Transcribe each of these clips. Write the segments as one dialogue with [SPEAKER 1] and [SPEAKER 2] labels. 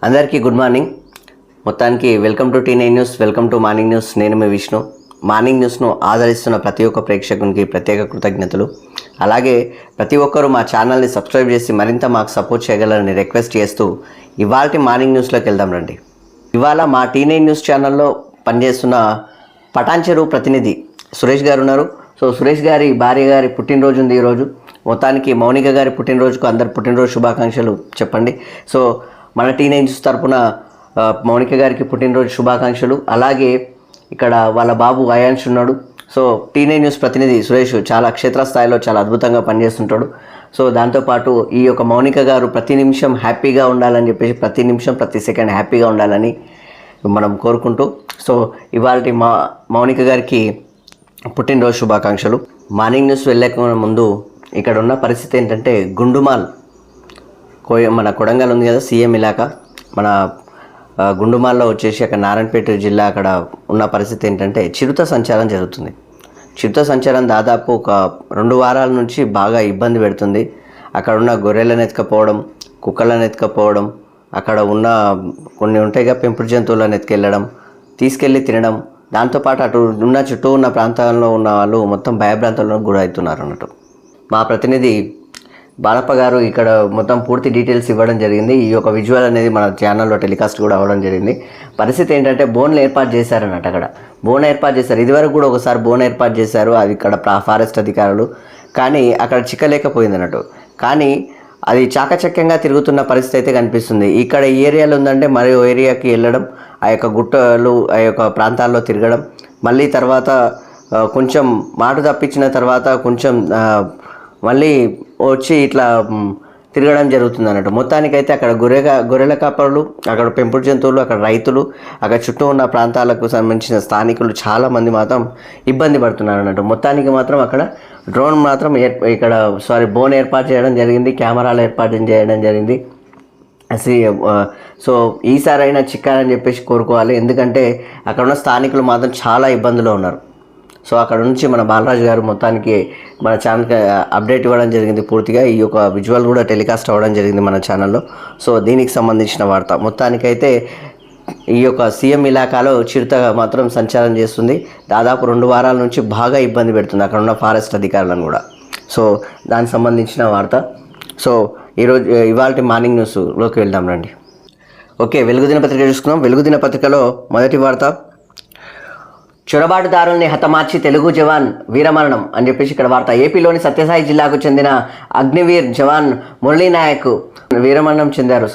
[SPEAKER 1] అందరికీ good morning. మొత్తానికి welcome to T9 news, welcome to morning news. నేను మీ విష్ణు. మార్నింగ్ న్యూస్ను ఆదరిస్తున్న ప్రతి ఒక్క ప్రేక్షకునికి ప్రత్యేక కృతజ్ఞతలు. అలాగే ప్రతి ఒక్కరూ మా ఛానల్ని సబ్స్క్రైబ్ చేసి మరింత మాకు సపోర్ట్ చేయగలరని రిక్వెస్ట్ చేస్తూ ఇవాళ మార్నింగ్ న్యూస్లోకి వెళ్దాం రండి. ఇవాళ మా T9 న్యూస్ ఛానల్లో పనిచేస్తున్న పటాన్చెరు ప్రతినిధి సురేష్ గారు ఉన్నారు. సో సురేష్ గారి భార్య గారి పుట్టినరోజు ఉంది ఈరోజు. మొత్తానికి మౌనిక గారి పుట్టినరోజుకు అందరు పుట్టినరోజు శుభాకాంక్షలు చెప్పండి. సో మన T9 న్యూస్ తరపున మౌనిక గారికి పుట్టినరోజు శుభాకాంక్షలు. అలాగే ఇక్కడ వాళ్ళ బాబు అయాన్ష్ ఉన్నాడు. సో T9 న్యూస్ ప్రతినిధి సురేష్ చాలా క్షేత్రస్థాయిలో చాలా అద్భుతంగా పనిచేస్తుంటాడు. సో దాంతోపాటు ఈ యొక్క మౌనిక గారు ప్రతి నిమిషం హ్యాపీగా ఉండాలని చెప్పేసి ప్రతి నిమిషం ప్రతి సెకండ్ హ్యాపీగా ఉండాలని మనం కోరుకుంటూ సో ఇవాళ మౌనిక గారికి పుట్టినరోజు శుభాకాంక్షలు. మార్నింగ్ న్యూస్ వెళ్ళక ముందు ఇక్కడ ఉన్న పరిస్థితి ఏంటంటే గుండుమాల్ మన కొడంగల్ ఉంది కదా సీఎం ఇలాకా, మన గుండుమాల్లో వచ్చేసి అక్కడ నారాయణపేట జిల్లా అక్కడ ఉన్న పరిస్థితి ఏంటంటే చిరుత సంచారం జరుగుతుంది. చిరుత సంచారం దాదాపు ఒక 2 వారాల నుంచి బాగా ఇబ్బంది పెడుతుంది. అక్కడ ఉన్న గొర్రెలను ఎత్తుకపోవడం, కుక్కలను ఎత్తుకపోవడం, అక్కడ ఉన్న కొన్ని ఉంటాయిగా పెంపుడు జంతువులను ఎత్తుకెళ్ళడం, తీసుకెళ్ళి తినడం, దాంతోపాటు అటు ఉన్న చుట్టూ ఉన్న ప్రాంతాల్లో ఉన్న వాళ్ళు మొత్తం భయభ్రాంతులకు గురవుతున్నారు అన్నట్టు. మా ప్రతినిధి బాలప్ప గారు ఇక్కడ మొత్తం పూర్తి డీటెయిల్స్ ఇవ్వడం జరిగింది. ఈ యొక్క విజువల్ అనేది మన ఛానల్లో టెలికాస్ట్ కూడా అవ్వడం జరిగింది. పరిస్థితి ఏంటంటే బోన్లు ఏర్పాటు చేశారన్నట్టు. అక్కడ బోన్ ఏర్పాటు చేశారు. ఇదివరకు కూడా ఒకసారి బోన్ ఏర్పాటు చేశారు, అది ఇక్కడ ఫారెస్ట్ అధికారులు, కానీ అక్కడ చిక్కలేకపోయింది అన్నట్టు. కానీ అది చాకచక్యంగా తిరుగుతున్న పరిస్థితి అయితే కనిపిస్తుంది. ఇక్కడ ఈ ఏరియాలో ఉందంటే మరో ఏరియాకి వెళ్ళడం, ఆ యొక్క గుట్టలు ఆ యొక్క ప్రాంతాల్లో తిరగడం, మళ్ళీ తర్వాత కొంచెం మాట తప్పించిన తర్వాత కొంచెం మళ్ళీ వచ్చి ఇట్లా తిరగడం జరుగుతుంది అన్నట్టు. మొత్తానికైతే అక్కడ గొర్రెల కాపరులు, అక్కడ పెంపుడు జంతువులు, అక్కడ రైతులు, అక్కడ చుట్టూ ఉన్న ప్రాంతాలకు సంబంధించిన స్థానికులు చాలామంది మాత్రం ఇబ్బంది పడుతున్నారు అన్నట్టు. మొత్తానికి మాత్రం అక్కడ డ్రోన్ మాత్రం బోన్ ఏర్పాటు చేయడం జరిగింది, కెమెరాలు ఏర్పాటు చేయడం జరిగింది. సో ఈసారైనా చిక్కాలని చెప్పేసి కోరుకోవాలి. ఎందుకంటే అక్కడ ఉన్న స్థానికులు మాత్రం చాలా ఇబ్బందులో ఉన్నారు. సో అక్కడ నుంచి మన బాలరాజు గారు మొత్తానికి మన ఛానల్కి అప్డేట్ ఇవ్వడం జరిగింది. పూర్తిగా ఈ యొక్క విజువల్ కూడా టెలికాస్ట్ అవ్వడం జరిగింది మన ఛానల్లో. సో దీనికి సంబంధించిన వార్త మొత్తానికైతే ఈ యొక్క సీఎం ఇలాకాలో చిరుత మాత్రం సంచారం చేస్తుంది. దాదాపు 2 వారాల నుంచి బాగా ఇబ్బంది పెడుతుంది అక్కడ ఉన్న ఫారెస్ట్ అధికారులను కూడా. సో దానికి సంబంధించిన వార్త. సో ఇవాళ మార్నింగ్ న్యూస్లోకి వెళ్దాం రండి. ఓకే, వెలుగు దినపత్రిక చూసుకుందాం. వెలుగు దినపత్రికలో మొదటి వార్త, చొరబాటుదారుల్ని హతమార్చి తెలుగు జవాన్ వీరమరణం అని చెప్పేసి ఇక్కడ వార్త. ఏపీలోని సత్యసాయి జిల్లాకు చెందిన అగ్నివీర్ జవాన్ మురళీనాయక్ వీరమరణం చెందారు.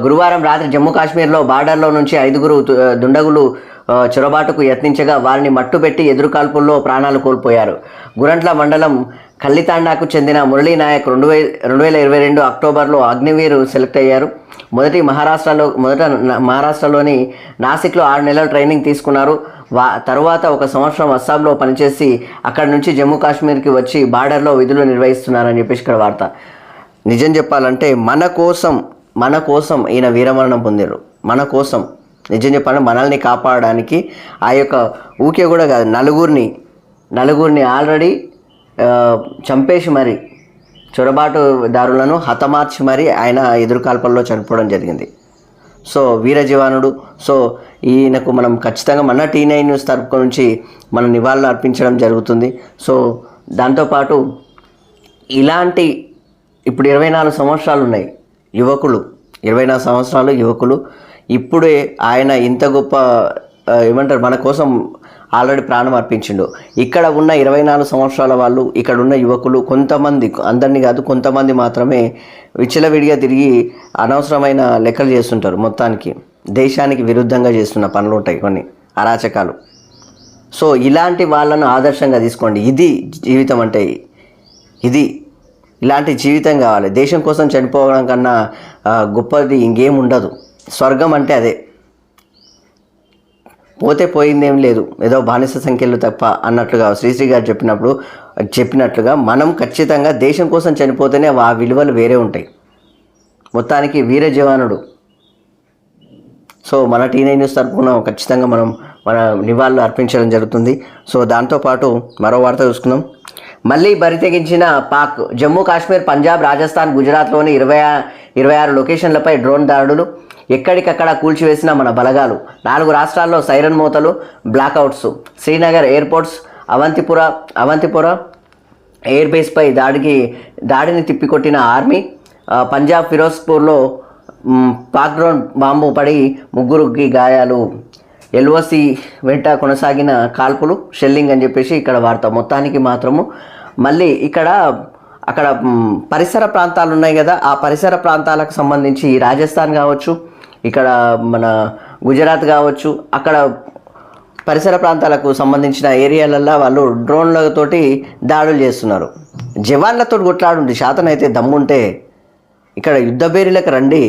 [SPEAKER 1] గురువారం రాత్రి జమ్మూ కాశ్మీర్లో బార్డర్లో నుంచి 5 దుండగులు చొరబాటుకు యత్నించగా వారిని మట్టుబెట్టి ఎదురుకాల్పుల్లో ప్రాణాలు కోల్పోయారు. గురంట్ల మండలం కల్లితాండాకు చెందిన మురళీనాయక్ 2022 అక్టోబర్లో అగ్నివీర్ సెలెక్ట్ అయ్యారు. మొదట మహారాష్ట్రలోని నాసిక్లో 6 నెలల ట్రైనింగ్ తీసుకున్నారు. తర్వాత 1 సంవత్సరం అస్సాంలో పనిచేసి అక్కడి నుంచి జమ్మూ కాశ్మీర్కి వచ్చి బార్డర్లో విధులు నిర్వహిస్తున్నారని చెప్పేసి ఇక్కడ వార్త. నిజం చెప్పాలంటే మన కోసం ఈయన వీరమరణం పొందారు. మన కోసం నిజం చెప్పాలంటే మనల్ని కాపాడడానికి ఆ యొక్క ఊకే కూడా కాదు, నలుగురిని ఆల్రెడీ చంపేసి మరి చొరబాటుదారులను హతమార్చి మరి ఆయన ఎదురుకాల్పల్లో చనిపోవడం జరిగింది. సో వీర జవానుడు. సో ఈయనకు మనం ఖచ్చితంగా మన T9 న్యూస్ తరపు నుంచి మన నివాళులు అర్పించడం జరుగుతుంది. సో దాంతోపాటు ఇలాంటి ఇప్పుడు 24 సంవత్సరాలు ఉన్నాయి యువకులు, 24 సంవత్సరాలు యువకులు. ఇప్పుడే ఆయన ఇంత గొప్ప ఏమంటారు మన కోసం ఆల్రెడీ ప్రాణం అర్పించిండు. ఇక్కడ ఉన్న 24 సంవత్సరాల వాళ్ళు, ఇక్కడ ఉన్న యువకులు కొంతమంది, అందరినీ కాదు కొంతమంది మాత్రమే విచ్చలవిడిగా తిరిగి అనవసరమైన లెక్కలు చేస్తుంటారు. మొత్తానికి దేశానికి విరుద్ధంగా చేస్తున్న పనులు ఉంటాయి కొన్ని అరాచకాలు. సో ఇలాంటి వాళ్ళను ఆదర్శంగా తీసుకోండి. ఇది జీవితం అంటే, ఇలాంటి జీవితం కావాలి. దేశం కోసం చనిపోవడం కన్నా గొప్పది ఇంకేం ఉండదు. స్వర్గం అంటే అదే. పోతే పోయిందేం లేదు, ఏదో బానిస సంఖ్యలు తప్ప అన్నట్లుగా శ్రీశ్రీ గారు చెప్పినట్లుగా మనం ఖచ్చితంగా దేశం కోసం చనిపోతేనే ఆ విలువలు వేరే ఉంటాయి. మొత్తానికి వీర జవానుడు. సో మన T9 న్యూస్ తరపున ఖచ్చితంగా మనం మన నివాళులు అర్పించడం జరుగుతుంది. సో దాంతోపాటు మరో వార్త చూసుకుందాం. మళ్ళీ బరితెగించిన పాక్. జమ్మూ కాశ్మీర్, పంజాబ్, రాజస్థాన్, గుజరాత్లోని 26 లొకేషన్లపై డ్రోన్ దాడులు. ఎక్కడికక్కడ కూల్చివేసిన మన బలగాలు. 4 రాష్ట్రాల్లో సైరన్ మోతలు, blackouts. Srinagar airports, Awantipora air బేస్పై దాడిని తిప్పికొట్టిన ఆర్మీ. పంజాబ్ ఫిరోజ్పూర్లో పాక్ డ్రోన్ బాంబు పడి 3కి గాయాలు. ఎల్ఓసి వెంట కొనసాగిన కాల్పులు, షెల్లింగ్ అని చెప్పేసి ఇక్కడ వార్త. మొత్తానికి మాత్రము మళ్ళీ అక్కడ పరిసర ప్రాంతాలు ఉన్నాయి కదా, ఆ పరిసర ప్రాంతాలకు సంబంధించి రాజస్థాన్ కావచ్చు, ఇక్కడ మన గుజరాత్ కావచ్చు, అక్కడ పరిసర ప్రాంతాలకు సంబంధించిన ఏరియాలల్లో వాళ్ళు డ్రోన్లతోటి దాడులు చేస్తున్నారు. జవాన్లతో కొట్లాడుంది శాతనైతే దమ్ముంటే ఇక్కడ యుద్ధ బేరీలకు రండి.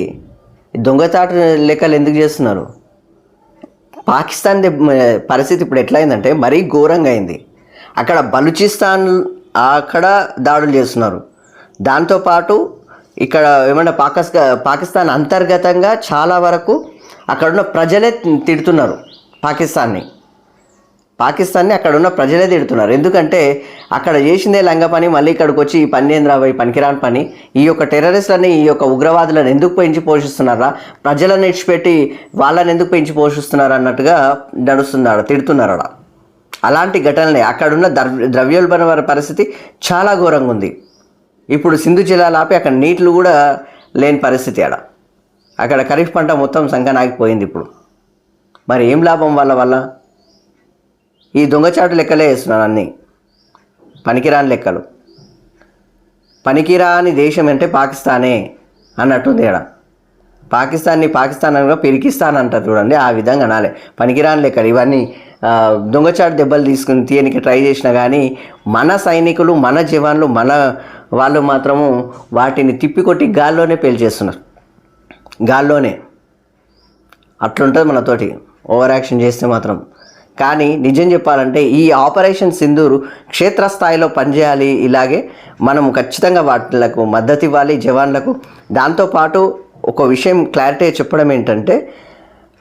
[SPEAKER 1] దొంగచాటు లెక్కలు ఎందుకు చేస్తున్నారు? పాకిస్తాన్ పరిస్థితి ఇప్పుడు ఎట్లయిందంటే మరీ ఘోరంగా అయింది. అక్కడ బలూచిస్తాన్ అక్కడ దాడులు చేస్తున్నారు. దాంతోపాటు ఇక్కడ ఏమన్నా పాకిస్తాన్ అంతర్గతంగా చాలా వరకు అక్కడున్న ప్రజలే తిడుతున్నారు పాకిస్తాన్ని అక్కడ ఉన్న ప్రజలే తిడుతున్నారు. ఎందుకంటే అక్కడ చేసిందే లంగ పని, మళ్ళీ ఇక్కడికి వచ్చి ఈ పన్నెంద్రాబాయి పనికిరాని పని, ఈ యొక్క టెర్రరిస్టులని, ఈ యొక్క ఉగ్రవాదులను ఎందుకు పెంచి పోషిస్తున్నారా, ప్రజలను ఇచ్చిపెట్టి వాళ్ళని ఎందుకు పెంచి పోషిస్తున్నారు అన్నట్టుగా నడుస్తున్నారు, తిడుతున్నారు. అలాంటి ఘటనలే అక్కడున్న ద్రవ్యోల్బణ పరిస్థితి చాలా ఘోరంగా ఉంది. ఇప్పుడు సింధు జిల్లాలు ఆపి అక్కడ నీళ్లు కూడా లేని పరిస్థితి. అక్కడ ఖరీఫ్ పంట మొత్తం సంకనాగిపోయింది. ఇప్పుడు మరి ఏం లాభం వల్ల ఈ దొంగచాటు లెక్కలే వేస్తున్నారు, అన్నీ పనికిరాని లెక్కలు. పనికిరాని దేశం అంటే పాకిస్తానే అన్నట్టుంది. పాకిస్తాన్ అనగా పిరికిస్తాన్ అంటారు చూడండి, ఆ విధంగా అనాలి. పనికిరాని లెక్కలు ఇవన్నీ. దొంగచాటు దెబ్బలు తీసుకుని తీయనికి ట్రై చేసినా కానీ మన సైనికులు, మన జవాన్లు, మన వాళ్ళు మాత్రము వాటిని తిప్పికొట్టి గాల్లోనే పేల్చేస్తున్నారు. గాల్లోనే అట్లుంటుంది మనతోటి ఓవర్ యాక్షన్ చేస్తే మాత్రం. కానీ నిజం చెప్పాలంటే ఈ ఆపరేషన్ సింధూర్ క్షేత్రస్థాయిలో పనిచేయాలి. ఇలాగే మనం ఖచ్చితంగా వాటిలకు మద్దతు ఇవ్వాలి జవాన్లకు. దాంతోపాటు ఒక విషయం క్లారిటీ చెప్పడం ఏంటంటే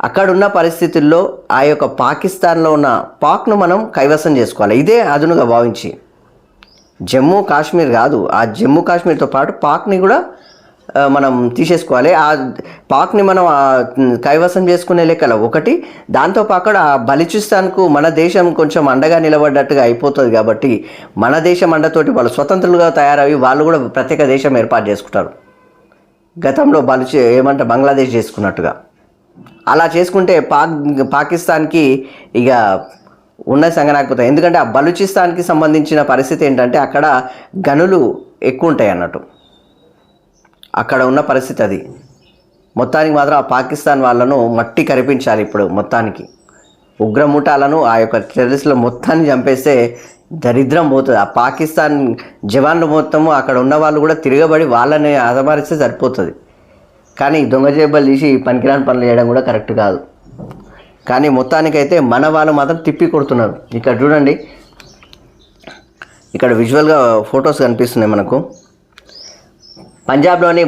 [SPEAKER 1] అక్కడున్న పరిస్థితుల్లో ఆ యొక్క పాకిస్తాన్లో ఉన్న పాక్ను మనం కైవసం చేసుకోవాలి. ఇదే అదునుగా భావించి జమ్మూ కాశ్మీర్ కాదు, ఆ జమ్మూ కాశ్మీర్తో పాటు పాక్ని కూడా మనం తీసేసుకోవాలి. ఆ పాక్ని మనం కైవసం చేసుకునే లెక్కల ఒకటి. దాంతోపాటు ఆ బలూచిస్తాన్కు మన దేశం కొంచెం అండగా నిలబడ్డట్టుగా అయిపోతుంది. కాబట్టి మన దేశం అండతోటి వాళ్ళు స్వతంత్రులుగా తయారవి వాళ్ళు కూడా ప్రత్యేక దేశం ఏర్పాటు చేసుకుంటారు. గతంలో బంగ్లాదేశ్ చేసుకున్నట్టుగా అలా చేసుకుంటే పాకిస్తాన్కి ఇక ఉన్న సంగనాకపోతాయి. ఎందుకంటే ఆ బలూచిస్తాన్కి సంబంధించిన పరిస్థితి ఏంటంటే అక్కడ గనులు ఎక్కువ ఉంటాయి అన్నట్టు. అక్కడ ఉన్న పరిస్థితి అది. మొత్తానికి మాత్రం ఆ పాకిస్తాన్ వాళ్ళను మట్టి కరిపించాలి. ఇప్పుడు మొత్తానికి ఉగ్రముఠాలను, ఆ యొక్క టెర్రరిస్టుల మొత్తాన్ని చంపేస్తే దరిద్రం పోతుంది. ఆ పాకిస్తాన్ జవాన్లు మొత్తము అక్కడ ఉన్న వాళ్ళు కూడా తిరగబడి వాళ్ళని ఆదమరిస్తే సరిపోతుంది. కానీ దొంగ జేబులు తీసి పనికిరాని పనులు చేయడం కూడా కరెక్ట్ కాదు. కానీ మొత్తానికైతే మన వాళ్ళు మాత్రం తిప్పి కొడుతున్నారు. ఇక్కడ చూడండి, ఇక్కడ విజువల్గా ఫొటోస్ కనిపిస్తున్నాయి మనకు. పంజాబ్లోని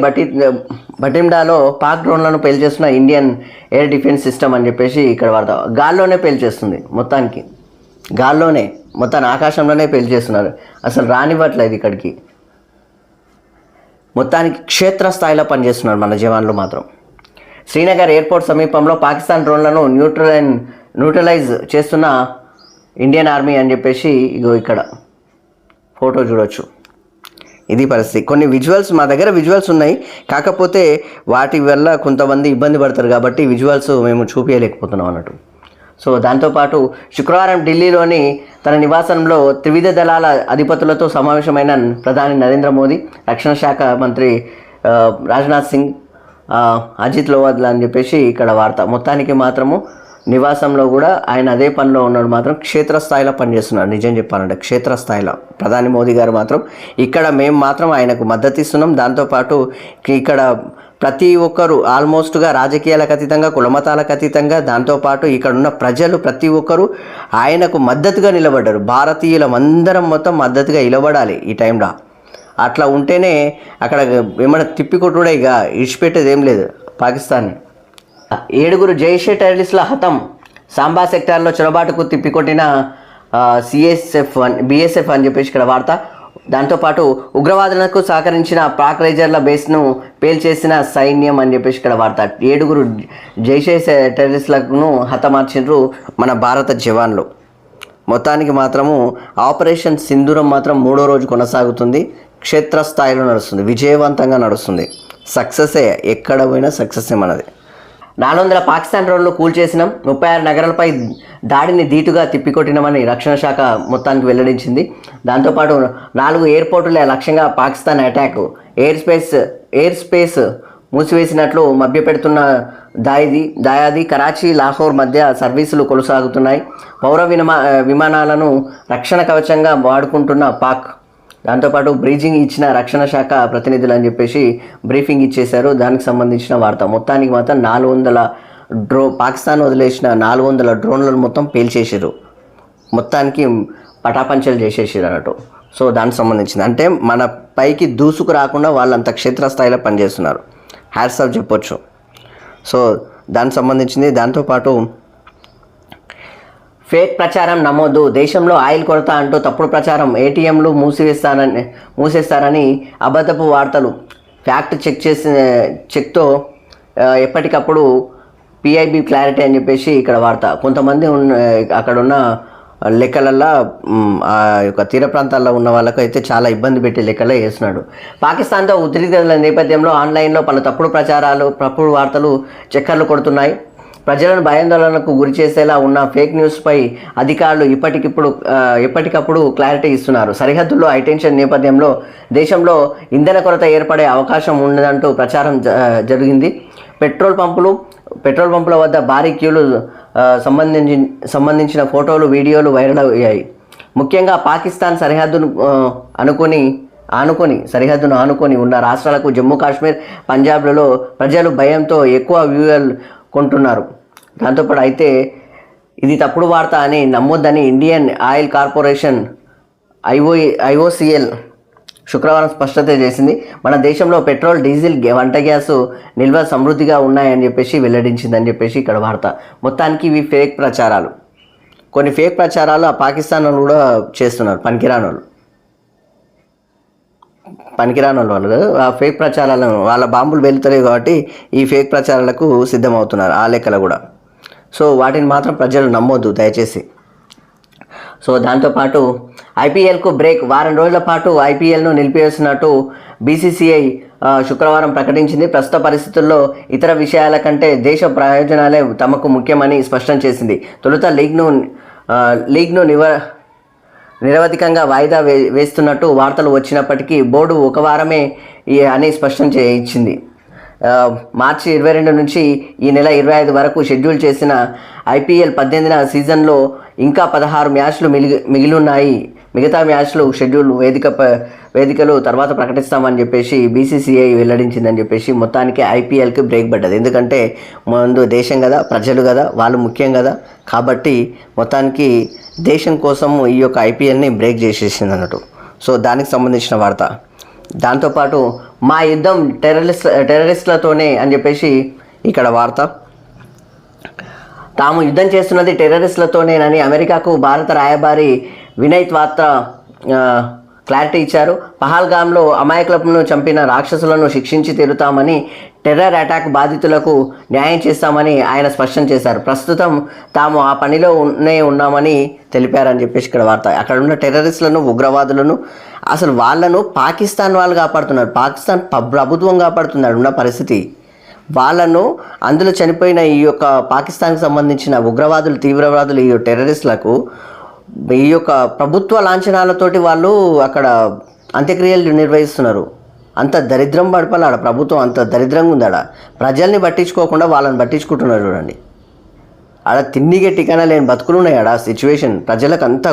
[SPEAKER 1] బటిండాలో పాక్ డ్రోన్లను పేల్చేస్తున్న ఇండియన్ ఎయిర్ డిఫెన్స్ సిస్టమ్ అని చెప్పేసి ఇక్కడ వాడతాం. గాల్లోనే పేల్చేస్తుంది, మొత్తానికి గాల్లోనే, మొత్తాన్ని ఆకాశంలోనే పేల్చేస్తున్నారు. అసలు రానివ్వట్లేదు ఇక్కడికి. మొత్తానికి క్షేత్రస్థాయిలో పనిచేస్తున్నారు మన జవాన్లు మాత్రం. శ్రీనగర్ ఎయిర్పోర్ట్ సమీపంలో పాకిస్తాన్ డ్రోన్లను న్యూట్రలైజ్ చేస్తున్న ఇండియన్ ఆర్మీ అని చెప్పేసి ఇగో ఇక్కడ ఫోటో చూడొచ్చు. ఇది పరిస్థితి. కొన్ని విజువల్స్ మా దగ్గర విజువల్స్ ఉన్నాయి, కాకపోతే వాటి వల్ల కొంతమంది ఇబ్బంది పడతారు కాబట్టి విజువల్స్ మేము చూపించలేకపోతున్నాం అన్నట్టు. సో దాంతోపాటు శుక్రవారం ఢిల్లీలోని తన నివాసంలో త్రివిధ దళాల అధిపతులతో సమావేశమైన ప్రధాని నరేంద్ర మోదీ, రక్షణ శాఖ మంత్రి రాజ్నాథ్ సింగ్, అజిత్ దోవల్ అని చెప్పేసి ఇక్కడ వార్త. మొత్తానికి మాత్రము నివాసంలో కూడా ఆయన అదే పనిలో ఉన్నాడు, మాత్రం క్షేత్రస్థాయిలో పనిచేస్తున్నాడు. నిజం చెప్పాలంటే క్షేత్రస్థాయిలో ప్రధాని మోదీ గారు మాత్రం ఇక్కడ మేము మాత్రం ఆయనకు మద్దతు ఇస్తున్నాం. దాంతోపాటు ఇక్కడ ప్రతి ఒక్కరు ఆల్మోస్ట్గా రాజకీయాలకు అతీతంగా, కులమతాలకు అతీతంగా, దాంతోపాటు ఇక్కడ ఉన్న ప్రజలు ప్రతి ఒక్కరు ఆయనకు మద్దతుగా నిలబడ్డారు. భారతీయులం అందరం మొత్తం మద్దతుగా నిలబడాలి ఈ టైంలో. అట్లా ఉంటేనే అక్కడ ఏమైనా తిప్పికొట్టుడే, ఇక ఇడిచిపెట్టేది ఏం లేదు పాకిస్తాన్ని. 7 జైషే టెర్రరిస్టుల హతం. సాంబా సెక్టార్లో చొరబాటుకు తిప్పికొట్టిన BSF అని చెప్పేసి ఇక్కడ వార్త. దాంతోపాటు ఉగ్రవాదులకు సహకరించిన పాక్ రైజర్ల బేస్ను పేల్చేసిన సైన్యం అని చెప్పేసి ఇక్కడ వార్త. 7 జైషే టెర్రరిస్టులను హతమార్చిండ్రు మన భారత జవాన్లు. మొత్తానికి మాత్రము ఆపరేషన్ సింధూరం మాత్రం 3వ రోజు కొనసాగుతుంది. క్షేత్రస్థాయిలో నడుస్తుంది, విజయవంతంగా నడుస్తుంది. సక్సెసే, ఎక్కడ పోయినా సక్సెసే మనది. 400 పాకిస్తాన్ డ్రోన్లు కూల్చేసినాం, 36 నగరాలపై దాడిని ధీటుగా తిప్పికొట్టినామని రక్షణ శాఖ మొత్తానికి వెల్లడించింది. దాంతోపాటు 4 ఎయిర్పోర్టులే లక్ష్యంగా పాకిస్తాన్ అటాక్. ఎయిర్ స్పేస్ మూసివేసినట్లు మభ్యపెడుతున్న దాయాది కరాచీ, లాహోర్ మధ్య సర్వీసులు కొనసాగుతున్నాయి. పౌర విమానాలను రక్షణ కవచంగా వాడుకుంటున్న పాక్. దాంతోపాటు బ్రీజింగ్ ఇచ్చిన రక్షణ శాఖ ప్రతినిధులు అని చెప్పేసి బ్రీఫింగ్ ఇచ్చేశారు. దానికి సంబంధించిన వార్త. మొత్తానికి మాత్రం 400 పాకిస్తాన్ వదిలేసిన 400 డ్రోన్లను మొత్తం పేల్చేసారు. మొత్తానికి పటాపంచలు చేసేసారు అన్నట్టు. సో దానికి సంబంధించింది అంటే మన పైకి దూసుకు రాకుండా వాళ్ళంత క్షేత్రస్థాయిలో పనిచేస్తున్నారు. హ్యాట్స్ ఆఫ్ చెప్పొచ్చు. సో దానికి సంబంధించింది. దాంతోపాటు ఫేక్ ప్రచారం నమోదు, దేశంలో ఆయిల్ కొరత అంటూ తప్పుడు ప్రచారం, ATMలు మూసేస్తారని అబద్ధపు వార్తలు. ఫ్యాక్ట్ చెక్తో ఎప్పటికప్పుడు PIB క్లారిటీ అని చెప్పేసి ఇక్కడ వార్త. కొంతమంది అక్కడున్న లెక్కలల్లో ఆ యొక్క తీర ప్రాంతాల్లో ఉన్న వాళ్ళకు అయితే చాలా ఇబ్బంది పెట్టి లెక్కలే వేస్తున్నాడు. పాకిస్తాన్తో ఉద్రిక్తతల నేపథ్యంలో ఆన్లైన్లో పలు తప్పుడు వార్తలు చక్కర్లు కొడుతున్నాయి. ప్రజలను భయాందోళనకు గురి చేసేలా ఉన్న ఫేక్ న్యూస్పై అధికారులు ఎప్పటికప్పుడు క్లారిటీ ఇస్తున్నారు. సరిహద్దుల్లో హైటెన్షన్ నేపథ్యంలో దేశంలో ఇంధన కొరత ఏర్పడే అవకాశం ఉండదంటూ ప్రచారం జరిగింది. పెట్రోల్ పంపుల వద్ద భారీ క్యూలు సంబంధించిన ఫోటోలు, వీడియోలు వైరల్ అయ్యాయి. ముఖ్యంగా పాకిస్తాన్ సరిహద్దును ఆనుకొని ఉన్న రాష్ట్రాలకు జమ్మూ కాశ్మీర్, పంజాబ్లలో ప్రజలు భయంతో ఎక్కువ వ్యూయల్ కొంటున్నారు. దాంతోపాటు అయితే ఇది తప్పుడు వార్త అని నమ్మొద్దని ఇండియన్ ఆయిల్ కార్పొరేషన్ IOCL శుక్రవారం స్పష్టత చేసింది. మన దేశంలో పెట్రోల్, డీజిల్, వంట గ్యాసు నిల్వ సమృద్ధిగా ఉన్నాయని చెప్పేసి వెల్లడించిందని చెప్పేసి ఇక్కడ వార్త. మొత్తానికి ఇవి ఫేక్ ప్రచారాలు. కొన్ని ఫేక్ ప్రచారాలు ఆ పాకిస్తాన్ వాళ్ళు కూడా చేస్తున్నారు. పనికిరాని వాళ్ళు ఆ ఫేక్ ప్రచారాలను, వాళ్ళ బాంబులు వెళ్తాయి కాబట్టి ఈ ఫేక్ ప్రచారాలకు సిద్ధమవుతున్నారు ఆ లెక్కలు కూడా. సో వాటిని మాత్రం ప్రజలు నమ్మొద్దు దయచేసి. సో దాంతోపాటు IPLకు బ్రేక్. వారం రోజుల పాటు IPLను నిలిపివేసినట్టు BCCI శుక్రవారం ప్రకటించింది. ప్రస్తుత పరిస్థితుల్లో ఇతర విషయాల కంటే దేశ ప్రయోజనాలే తమకు ముఖ్యమని స్పష్టం చేసింది. తొలుత లీగ్ను నిరవధికంగా వాయిదా వేస్తున్నట్టు వార్తలు వచ్చినప్పటికీ బోర్డు ఒక వారమే అని స్పష్టం ఇచ్చింది. మార్చి 22 నుంచి ఈ నెల 25 వరకు షెడ్యూల్ చేసిన IPL 18వ సీజన్లో ఇంకా 16 మ్యాచ్లు మిగిలిన్నాయి. మిగతా మ్యాచ్లు షెడ్యూల్ వేదికలు తర్వాత ప్రకటిస్తామని చెప్పేసి BCCI వెల్లడించిందని చెప్పేసి మొత్తానికి IPLకి బ్రేక్ పడ్డది. ఎందుకంటే ముందు దేశం కదా, ప్రజలు కదా, వాళ్ళు ముఖ్యం కదా. కాబట్టి మొత్తానికి దేశం కోసం ఈ యొక్క IPLని బ్రేక్ చేసేసింది అన్నట్టు. సో దానికి సంబంధించిన వార్త. దాంతోపాటు మా యుద్ధం టెర్రరిస్టులతోనే అని చెప్పేసి ఇక్కడ వార్త. తాము యుద్ధం చేస్తున్నది టెర్రరిస్టులతోనేనని అమెరికాకు భారత రాయబారి వినయ్ వాత్రా క్లారిటీ ఇచ్చారు. పహల్గామ్లో అమాయకులను చంపిన రాక్షసులను శిక్షించి తీరుతామని, టెర్రర్ అటాక్ బాధితులకు న్యాయం చేస్తామని ఆయన స్పష్టం చేశారు. ప్రస్తుతం తాము ఆ పనిలో ఉన్నామని తెలిపారని చెప్పేసి ఇక్కడ వార్త. అక్కడ ఉన్న టెర్రరిస్టులను, ఉగ్రవాదులను అసలు వాళ్ళను పాకిస్తాన్ వాళ్ళు కాపాడుతున్నారు. పాకిస్తాన్ ప్రభుత్వం కాపాడుతున్నారు ఉన్న పరిస్థితి. వాళ్ళను అందులో చనిపోయిన ఈ యొక్క పాకిస్తాన్కి సంబంధించిన ఉగ్రవాదులు, తీవ్రవాదులు, ఈ టెర్రరిస్టులకు ఈ యొక్క ప్రభుత్వ లాంఛనాలతోటి వాళ్ళు అక్కడ అంత్యక్రియలు నిర్వహిస్తున్నారు. అంత దరిద్రం పడపాలి ఆడ ప్రభుత్వం, అంత దరిద్రంగా ఉంది ఆడ. ప్రజల్ని పట్టించుకోకుండా వాళ్ళని పట్టించుకుంటున్నారు చూడండి. ఆడ తిండిగే టికానా లేని బతుకులు ఉన్నాయి ఆడ సిచ్యువేషన్. ప్రజలకు అంత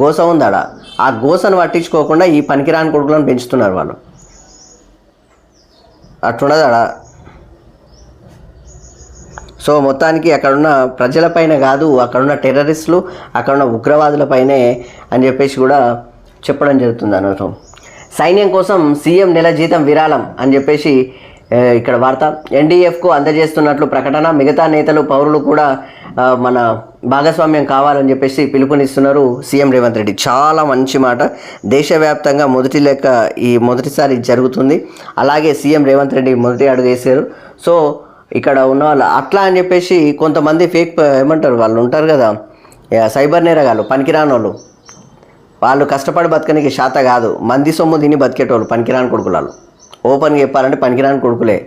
[SPEAKER 1] గోస ఉంది ఆడ. ఆ గోసను పట్టించుకోకుండా ఈ పనికిరాని కొడుకులను పెంచుతున్నారు వాళ్ళు. అట్లున్నది ఆడ. సో మొత్తానికి అక్కడున్న ప్రజలపైన కాదు, అక్కడున్న టెర్రరిస్టులు, అక్కడున్న ఉగ్రవాదులపైనే అని చెప్పేసి కూడా చెప్పడం జరుగుతుంది అన్నట్టు. సైన్యం కోసం సీఎం నెల జీతం విరాళం అని చెప్పేసి ఇక్కడ వార్త. NDFకు అందజేస్తున్నట్లు ప్రకటన. మిగతా నేతలు, పౌరులు కూడా మన భాగస్వామ్యం కావాలని చెప్పేసి పిలుపునిస్తున్నారు సీఎం రేవంత్ రెడ్డి. చాలా మంచి మాట. దేశవ్యాప్తంగా మొదటిసారి జరుగుతుంది. అలాగే సీఎం రేవంత్ రెడ్డి మొదటి అడుగు వేశారు. సో ఇక్కడ ఉన్న వాళ్ళు అట్లా అని చెప్పేసి కొంతమంది ఫేక్ ఏమంటారు వాళ్ళు ఉంటారు కదా, సైబర్ నేరగాళ్ళు, పనికిరాని వాళ్ళు కష్టపడి బతకనికి శాత కాదు, మంది సొమ్ము తిని బతికేటోళ్ళు పనికిరాని కొడుకులు. ఓపెన్గా చెప్పాలంటే పనికిరాని కొడుకులే.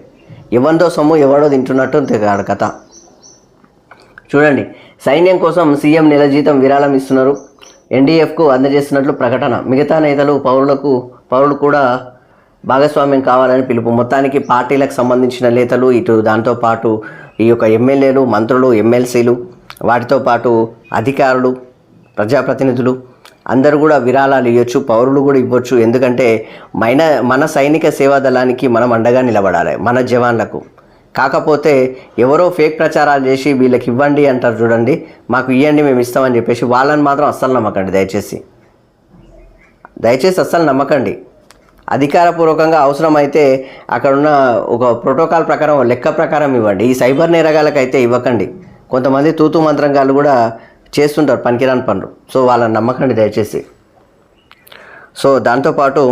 [SPEAKER 1] ఎవరిదో సొమ్ము ఎవడో తింటున్నట్టు కాదు కథ. చూడండి, సైన్యం కోసం సీఎం నెల జీతం విరాళం ఇస్తున్నారు. ఎన్డీఎఫ్కు అందజేస్తున్నట్లు ప్రకటన. మిగతా నేతలు పౌరులు కూడా భాగస్వామ్యం కావాలని పిలుపు. మొత్తానికి పార్టీలకు సంబంధించిన నేతలు ఇటు దాంతోపాటు ఈ యొక్క ఎమ్మెల్యేలు, మంత్రులు, ఎమ్మెల్సీలు, వాటితో పాటు అధికారులు, ప్రజాప్రతినిధులు అందరూ కూడా విరాళాలు ఇవ్వచ్చు, పౌరులు కూడా ఇవ్వచ్చు. ఎందుకంటే మన సైనిక సేవా దళానికి మనం అండగా నిలబడాలి, మన జవాన్లకు. కాకపోతే ఎవరో ఫేక్ ప్రచారాలు చేసి వీళ్ళకి ఇవ్వండి అంటారు చూడండి, మాకు ఇవ్వండి మేము ఇస్తామని చెప్పేసి వాళ్ళని మాత్రం అస్సలు నమ్మకండి. దయచేసి అస్సలు నమ్మకండి. అధికారపూర్వకంగా అవసరమైతే అక్కడున్న ఒక ప్రోటోకాల్ ప్రకారం, లెక్క ప్రకారం ఇవ్వండి. ఈ సైబర్ నేరగాళ్ళకైతే ఇవ్వకండి. కొంతమంది తూతూ మంత్రంగాళ్ళు కూడా చేస్తుంటారు పనికిరాని పనులు. సో వాళ్ళని నమ్మకండి దయచేసి. సో దాంతోపాటు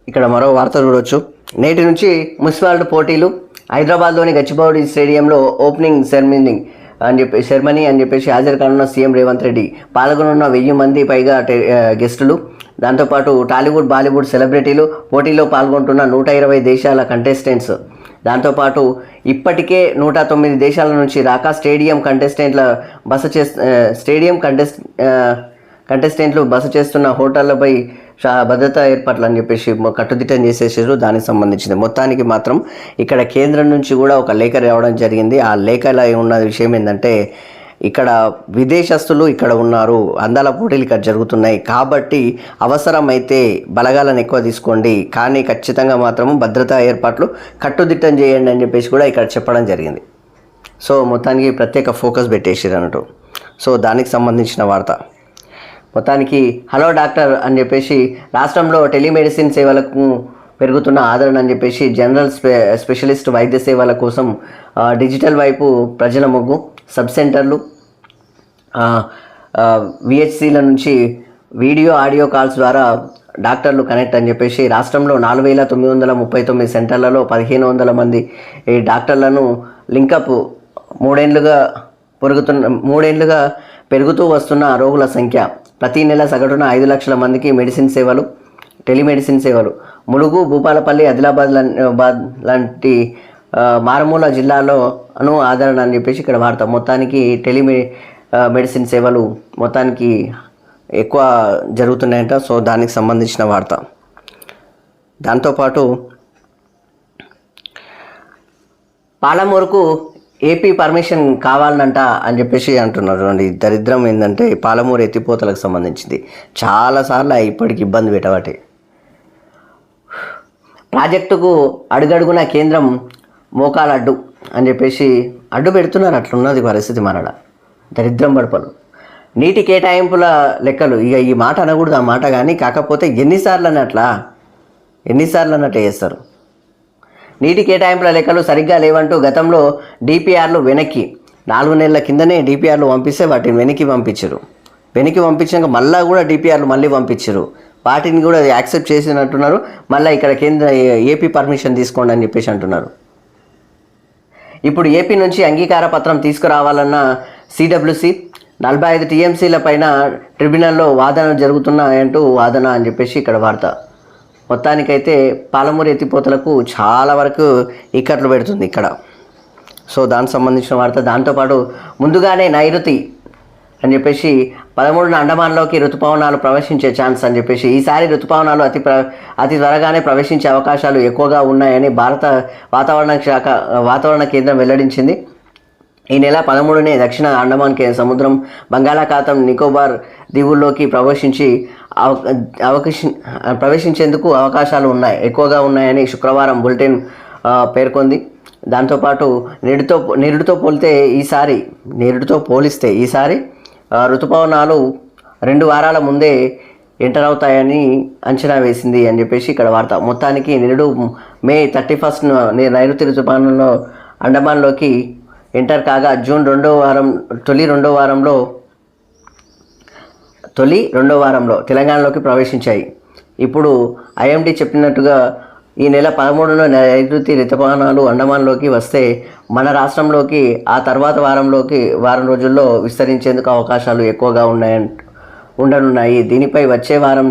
[SPEAKER 1] ఇక్కడ మరో వార్త చూడవచ్చు. నేటి నుంచి మున్సిపాలిటీ పోటీలు. హైదరాబాద్లోని గచ్చిబౌలి స్టేడియంలో ఓపెనింగ్ సెరమనీ అని చెప్పేసి హాజరు కానున్న సీఎం రేవంత్ రెడ్డి. పాల్గొనున్న 1000 మంది పైగా గెస్టులు. దాంతోపాటు టాలీవుడ్, బాలీవుడ్ సెలబ్రిటీలు, పోటీలో పాల్గొంటున్న 120 దేశాల కంటెస్టెంట్స్. దాంతోపాటు ఇప్పటికే 109 దేశాల నుంచి రాక స్టేడియం కంటెస్టెంట్లు బస చేస్తున్న హోటళ్లపై భద్రతా ఏర్పాట్లు అని చెప్పేసి కట్టుదిట్టం చేసేసారు. దానికి సంబంధించింది మొత్తానికి మాత్రం ఇక్కడ కేంద్రం నుంచి కూడా ఒక లేఖ రావడం జరిగింది. ఆ లేఖలో ఉన్న విషయం ఏంటంటే, ఇక్కడ విదేశస్తులు ఇక్కడ ఉన్నారు, అందాల పోటీలు ఇక్కడ జరుగుతున్నాయి, కాబట్టి అవసరమైతే బలగాలను ఎక్కువ తీసుకోండి, కానీ ఖచ్చితంగా మాత్రము భద్రతా ఏర్పాట్లు కట్టుదిట్టం చేయండి అని చెప్పేసి కూడా ఇక్కడ చెప్పడం జరిగింది. సో మొత్తానికి ప్రత్యేక ఫోకస్ పెట్టేసారు అన్నట్టు. సో దానికి సంబంధించిన వార్త. మొత్తానికి హలో డాక్టర్ అని చెప్పేసి రాష్ట్రంలో టెలిమెడిసిన్ సేవలకు పెరుగుతున్న ఆదరణ అని చెప్పేసి జనరల్ స్పెషలిస్ట్ వైద్య సేవల కోసం డిజిటల్ వైపు ప్రజల మొగ్గు. సబ్ సెంటర్లు, విహెచ్సిల నుంచి వీడియో ఆడియో కాల్స్ ద్వారా డాక్టర్లు కనెక్ట్ అని చెప్పేసి రాష్ట్రంలో 4939 సెంటర్లలో 1500 మంది ఈ డాక్టర్లను లింకప్. మూడేళ్లుగా పెరుగుతూ వస్తున్న రోగుల సంఖ్య. ప్రతి నెల సగటున 5 లక్షల మందికి టెలిమెడిసిన్ సేవలు. ములుగు, భూపాలపల్లి, ఆదిలాబాద్ లాంటి మారుమూల జిల్లాలోనూ ఆదరణ అని చెప్పేసి ఇక్కడ వార్త. మొత్తానికి మెడిసిన్ సేవలు మొత్తానికి ఎక్కువ జరుగుతున్నాయంట. సో దానికి సంబంధించిన వార్త. దాంతోపాటు పాలమూరుకు ఏపీ పర్మిషన్ కావాలనంట అని చెప్పేసి అంటున్నారు. అండి దరిద్రం ఏంటంటే, పాలమూరు ఎత్తిపోతలకు సంబంధించింది చాలాసార్లు ఇప్పటికి ఇబ్బంది పెట్టబట్టి ప్రాజెక్టుకు అడుగడుగున కేంద్రం మోకాలు అడ్డు అని చెప్పేసి అడ్డు పెడుతున్నారు. అట్లున్నది పరిస్థితి మనడ. దరిద్రం పడపలు. నీటి కేటాయింపుల లెక్కలు, ఇక ఈ మాట అనకూడదు ఆ మాట, కానీ కాకపోతే ఎన్నిసార్లు అన్నట్టు చేస్తారు. నీటి కేటాయింపుల లెక్కలు సరిగ్గా లేవంటూ గతంలో డిపిఆర్లు వెనక్కి 4 నెలల కిందనే డిపిఆర్లు పంపిస్తే వాటిని వెనక్కి పంపించాక మళ్ళీ కూడా డిపిఆర్లు మళ్ళీ పంపించారు. వాటిని కూడా యాక్సెప్ట్ చేసినట్టున్నారు. మళ్ళీ ఇక్కడ ఏపీ పర్మిషన్ తీసుకోండి అని చెప్పేసి అంటున్నారు. ఇప్పుడు ఏపీ నుంచి అంగీకార పత్రం తీసుకురావాలన్న సిడబ్ల్యూసి 45 టీఎంసీల పైన ట్రిబ్యునల్లో వాదనలు జరుగుతున్నాయంటూ వాదన అని చెప్పేసి ఇక్కడ వార్త. మొత్తానికైతే పాలమూరు ఎత్తిపోతలకు చాలా వరకు ఇక్కట్లు పెడుతుంది ఇక్కడ. సో దానికి సంబంధించిన వార్త. దాంతోపాటు ముందుగానే నైరుతి అని చెప్పేసి 13న అండమాన్లోకి ఋతుపవనాలు ప్రవేశించే ఛాన్స్ అని చెప్పేసి, ఈసారి ఋతుపవనాలు అతి త్వరగానే ప్రవేశించే అవకాశాలు ఎక్కువగా ఉన్నాయని భారత వాతావరణ కేంద్రం వెల్లడించింది. ఈ నెల 13నే దక్షిణ అండమాన్ సముద్రం, బంగాళాఖాతం, నికోబార్ దీవుల్లోకి ప్రవేశించేందుకు అవకాశాలు ఎక్కువగా ఉన్నాయని శుక్రవారం బులెటిన్ పేర్కొంది. దాంతోపాటు నేరుతో పోలిస్తే ఈసారి ఋతుపవనాలు 2 వారాల ముందే ఎంటర్ అవుతాయని అంచనా వేసింది అని చెప్పేసి ఇక్కడ వార్త. మొత్తానికి నిరుడు మే 31న నైరుతి ఋతుపవనంలో అండమాన్లోకి ఎంటర్ కాగా జూన్ తొలి రెండో వారంలో తెలంగాణలోకి ప్రవేశించాయి. ఇప్పుడు ఐఎండీ చెప్పినట్టుగా ఈ నెల 13న నైరుతి ఋతుపవనాలు అండమాన్లోకి వస్తే మన రాష్ట్రంలోకి ఆ తర్వాత వారం రోజుల్లో విస్తరించేందుకు అవకాశాలు ఎక్కువగా ఉండనున్నాయి. దీనిపై వచ్చే వారం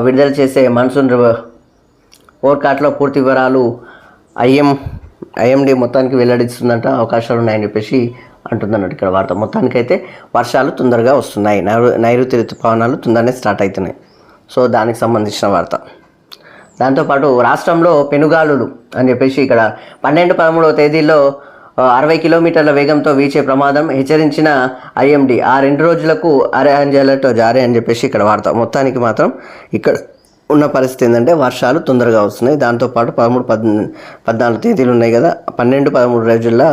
[SPEAKER 1] విడుదల చేసే మాన్సూన్ ఫోర్కాస్ట్లో పూర్తి వివరాలు ఐఎండీ మొత్తానికి వెల్లడిస్తుందంట. అవకాశాలు ఉన్నాయని చెప్పేసి అంటుందన్నట్టు ఇక్కడ వార్త. మొత్తానికైతే వర్షాలు తొందరగా వస్తున్నాయి, నైరుతి ఋతుపవనాలు తొందరనే స్టార్ట్ అవుతున్నాయి. సో దానికి సంబంధించిన వార్త. దాంతోపాటు రాష్ట్రంలో పెనుగాలులు అని చెప్పేసి ఇక్కడ 12-13 తేదీల్లో 60 కిలోమీటర్ల వేగంతో వీచే ప్రమాదం హెచ్చరించిన ఐఎండీ. ఆ 2 రోజులకు ఆరెంజ్ అలర్ట్ జారీ అని చెప్పేసి ఇక్కడ వార్త. మొత్తానికి మాత్రం ఇక్కడ ఉన్న పరిస్థితి ఏంటంటే వర్షాలు తొందరగా వస్తున్నాయి. దాంతోపాటు 13-14 తేదీలు ఉన్నాయి కదా, 12-13 రోజుల్లో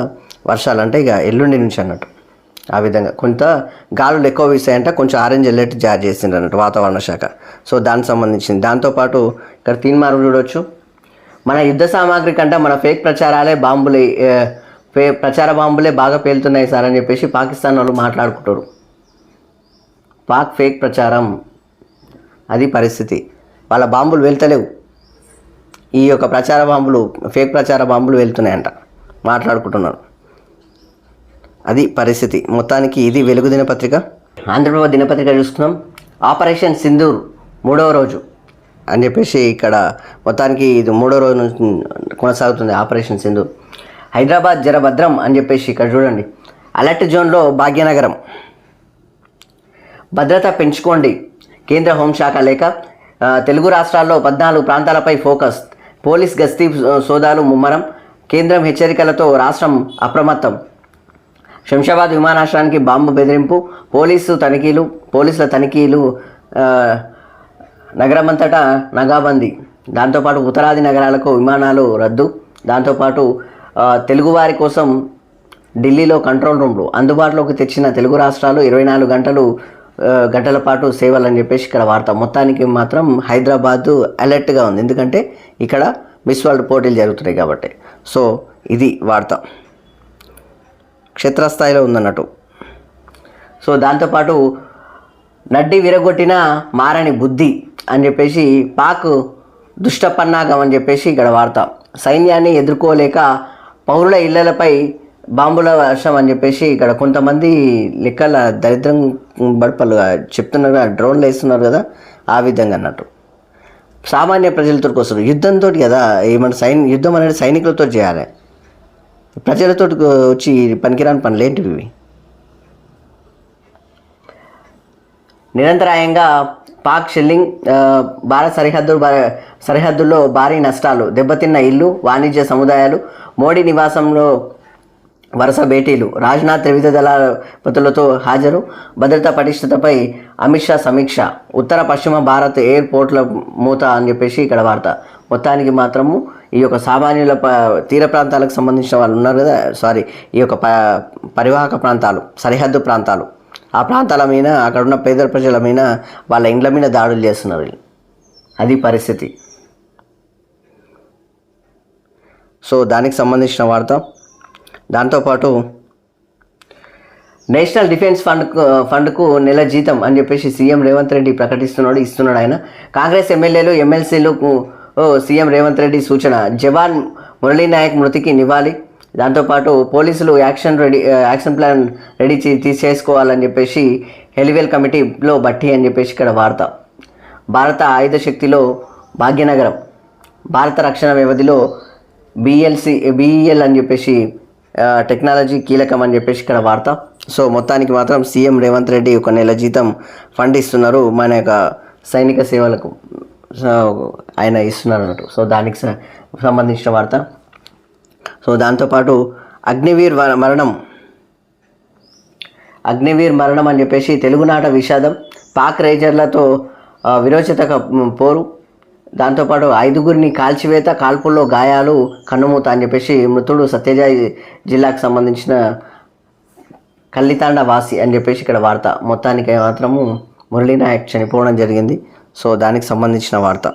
[SPEAKER 1] వర్షాలు అంటే ఇక ఎల్లుండి నుంచి అన్నట్టు. ఆ విధంగా కొంత గాలులు ఎక్కువ వీసాయంట, కొంచెం ఆరెంజ్ అలర్ట్ జారీ చేసిండ్రు అన్నట్టు వాతావరణ శాఖ. సో దానికి సంబంధించింది. దాంతోపాటు ఇక్కడ తీన్మార్ చూడవచ్చు, మన యుద్ధ సామాగ్రి కంటే మన ప్రచార బాంబులే బాగా పేలుతున్నాయి సార్ అని చెప్పేసి పాకిస్తాన్ వాళ్ళు మాట్లాడుకుంటారు. పాక్ ఫేక్ ప్రచారం, అది పరిస్థితి. వాళ్ళ బాంబులు వెళ్తలేవు, ఈ యొక్క ఫేక్ ప్రచార బాంబులు వెళ్తున్నాయంట, మాట్లాడుకుంటున్నారు. అది పరిస్థితి. మొత్తానికి ఇది వెలుగు దినపత్రిక. ఆంధ్రప్రభ దినపత్రిక చూస్తున్నాం. ఆపరేషన్ సింధూర్ 3వ రోజు అని చెప్పేసి ఇక్కడ మొత్తానికి ఇది 3వ రోజు నుంచి కొనసాగుతుంది ఆపరేషన్ సింధూర్. హైదరాబాద్ జరభద్రం అని చెప్పేసి ఇక్కడ చూడండి. అలర్ట్ జోన్లో భాగ్యనగరం, భద్రత పెంచుకోండి కేంద్ర హోంశాఖ లేఖ. తెలుగు రాష్ట్రాల్లో 14 ప్రాంతాలపై ఫోకస్, పోలీస్ గస్తీ సోదాలు ముమ్మరం, కేంద్రం హెచ్చరికలతో రాష్ట్రం అప్రమత్తం. శంషాబాద్ విమానాశ్రయానికి బాంబు బెదిరింపు, పోలీసుల తనిఖీలు, నగరమంతటా నగాబందీ. దాంతోపాటు ఉత్తరాది నగరాలకు విమానాలు రద్దు. దాంతోపాటు తెలుగువారి కోసం ఢిల్లీలో కంట్రోల్ రూమ్లు అందుబాటులోకి తెచ్చిన తెలుగు రాష్ట్రాలు 24 గంటల పాటు సేవలు అని చెప్పేసి ఇక్కడ వార్త. మొత్తానికి మాత్రం హైదరాబాదు అలర్ట్గా ఉంది, ఎందుకంటే ఇక్కడ మిస్ వరల్డ్ పోటీలు జరుగుతున్నాయి కాబట్టి. సో ఇది వార్త, క్షేత్రస్థాయిలో ఉందన్నట్టు. సో దాంతోపాటు నడ్డి విరగొట్టిన మారని బుద్ధి అని చెప్పేసి పాక్ దుష్టపన్నాగం అని చెప్పేసి ఇక్కడ వార్త. సైన్యాన్ని ఎదుర్కోలేక పౌరుల ఇళ్లపై బాంబుల వర్షం అని చెప్పేసి ఇక్కడ కొంతమంది లెక్కల దరిద్రం బడపలుగా చెప్తున్నారు, డ్రోన్లు వేస్తున్నారు కదా, ఆ విధంగా అన్నట్టు. సామాన్య ప్రజలతో వస్తారు యుద్ధంతో కదా, ఏమన్నా యుద్ధం అనేది సైనికులతో చేయాలి, ప్రజలతో వచ్చి పనికిరాని పనులు ఏంటివి ఇవి. నిరంతరాయంగా పాక్ షెల్లింగ్, భారత్ సరిహద్దుల్లో భారీ నష్టాలు, దెబ్బతిన్న ఇల్లు, వాణిజ్య సముదాయాలు, మోడీ నివాసంలో వరుస భేటీలు, రాజ్నాథ్ త్రివిధ దళాధిపతులతో హాజరు, భద్రతా పటిష్టతపై అమిత్ షా సమీక్ష, ఉత్తర పశ్చిమ భారత్ ఎయిర్పోర్ట్ల మూత అని చెప్పేసి ఇక్కడ వార్త. మొత్తానికి మాత్రము ఈ యొక్క సామాన్యుల తీర ప్రాంతాలకు సంబంధించిన వాళ్ళు ఉన్నారు కదా, ఈ యొక్క పరివాహక ప్రాంతాలు, సరిహద్దు ప్రాంతాలు, ఆ ప్రాంతాల మీద అక్కడ ఉన్న పేద ప్రజల మీద, వాళ్ళ ఇండ్ల మీద దాడులు చేస్తున్నారు. అది పరిస్థితి. సో దానికి సంబంధించిన వార్త. దాంతోపాటు నేషనల్ డిఫెన్స్ ఫండ్కు నెల జీతం అని చెప్పేసి సీఎం రేవంత్ రెడ్డి ఇస్తున్నాడు ఆయన. కాంగ్రెస్ ఎమ్మెల్యేలు ఎమ్మెల్సీలకు సీఎం రేవంత్ రెడ్డి సూచన, జవాన్ మురళీ నాయక్ మృతికి నివాళి. దాంతోపాటు పోలీసులు యాక్షన్ ప్లాన్ రెడీ చేసుకోవాలని చెప్పేసి హెలివేల్ కమిటీలో బట్టి అని చెప్పేసి ఇక్కడ వార్త. భారత ఆయుధ శక్తిలో భాగ్యనగరం, భారత రక్షణ వ్యవధిలో బిఈఎల్ అని చెప్పేసి టెక్నాలజీ కీలకం అని చెప్పేసి ఇక్కడ వార్త. సో మొత్తానికి మాత్రం సీఎం రేవంత్ రెడ్డి ఒక నెల జీతం ఫండ్ ఇస్తున్నారు మన యొక్క సైనిక సేవలకు, ఆయన ఇస్తున్నారు అన్నట్టు. సో దానికి సంబంధించిన వార్త. సో దాంతోపాటు అగ్నివీర్ మరణం అని చెప్పేసి తెలుగునాట విషాదం, పాక్ రేంజర్లతో విరోచిత పోరు. దాంతోపాటు 5గురిని కాల్చివేత, కాల్పుల్లో గాయాలు, కన్నుమూత అని చెప్పేసి మృతుడు సత్యజాయ్ జిల్లాకు సంబంధించిన కల్లితాండ వాసి అని చెప్పేసి ఇక్కడ వార్త. మొత్తానికి మాత్రము మురళీ నాయక్ చనిపోవడం జరిగింది. సో దానికి సంబంధించిన వార్త.